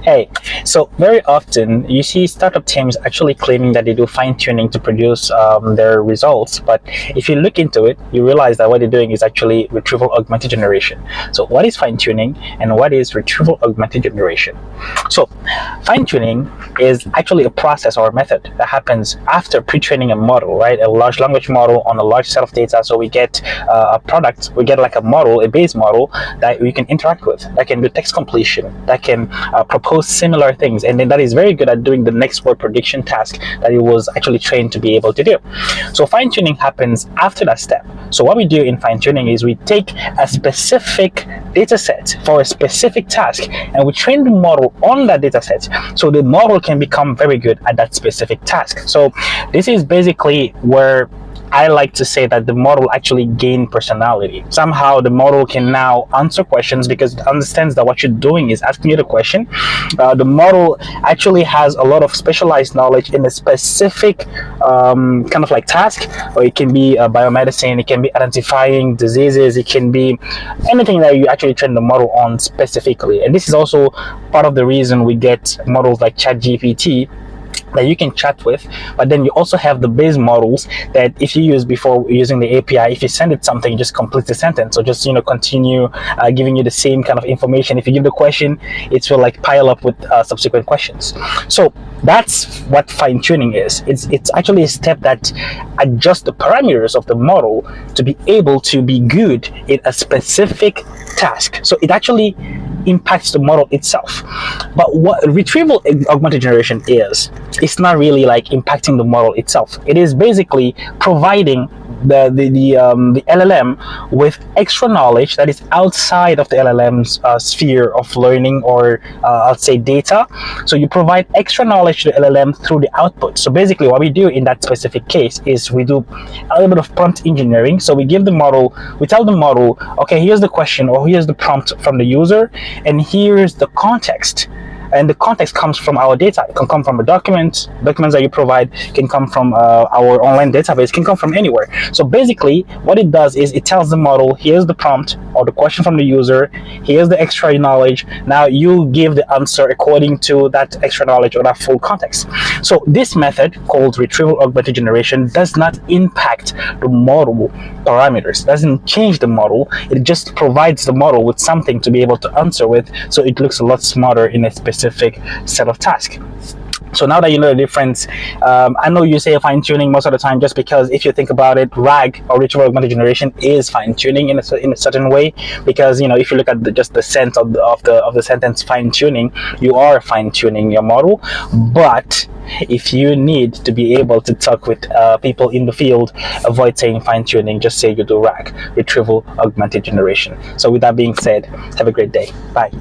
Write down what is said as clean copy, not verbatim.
Hey, so very often you see startup teams actually claiming that they do fine tuning to produce their results, but if you look into it, you realize that what they're doing is actually retrieval augmented generation. So, what is fine tuning and what is retrieval augmented generation? So, fine tuning is actually a process or a method that happens after pre-training a model, right? A large language model on a large set of data. So, we get a product, we get like a model, a base model that we can interact with, that can do text completion, that can propose similar things, and then that is very good at doing the next word prediction task that it was actually trained to be able to do. So fine-tuning happens after that step. So what we do in fine-tuning is we take a specific data set for a specific task and we train the model on that data set so the model can become very good at that specific task. So this is basically where I like to say that the model actually gained personality. Somehow the model can now answer questions because it understands that what you're doing is asking you the question. The model actually has a lot of specialized knowledge in a specific kind of like task, or it can be biomedicine, it can be identifying diseases, it can be anything that you actually train the model on specifically. And this is also part of the reason we get models like ChatGPT that you can chat with, but then you also have the base models that if you use before using the API, if you send it something, it just completes the sentence, or just continue giving you the same kind of information. If you give the question, it will like pile up with subsequent questions. So that's what fine-tuning is. It's actually a step that adjusts the parameters of the model to be able to be good in a specific task. So it actually impacts the model itself. But what retrieval augmented generation is, it's not really like impacting the model itself. It is basically providing the LLM with extra knowledge that is outside of the LLM's sphere of learning, or I'll say data. So you provide extra knowledge to the LLM through the output. So basically what we do in that specific case is we do a little bit of prompt engineering. So we tell the model, okay, here's the question, or here's the prompt from the user, and here's the context. And the context comes from our data. It can come from a documents that you provide, can come from our online database, can come from anywhere. So basically what it does is it tells the model, here's the prompt or the question from the user, here's the extra knowledge, now you give the answer according to that extra knowledge or that full context. So this method called retrieval augmented generation does not impact the model parameters, doesn't change the model, it just provides the model with something to be able to answer with, so it looks a lot smarter in a specific set of tasks. So now that you know the difference, I know you say fine-tuning most of the time just because if you think about it, RAG or retrieval augmented generation is fine-tuning in a certain way, because if you look at just the sense of the sentence fine-tuning, you are fine-tuning your model. But if you need to be able to talk with people in the field, avoid saying fine-tuning, just say you do RAG, retrieval augmented generation. So with that being said, have a great day. Bye.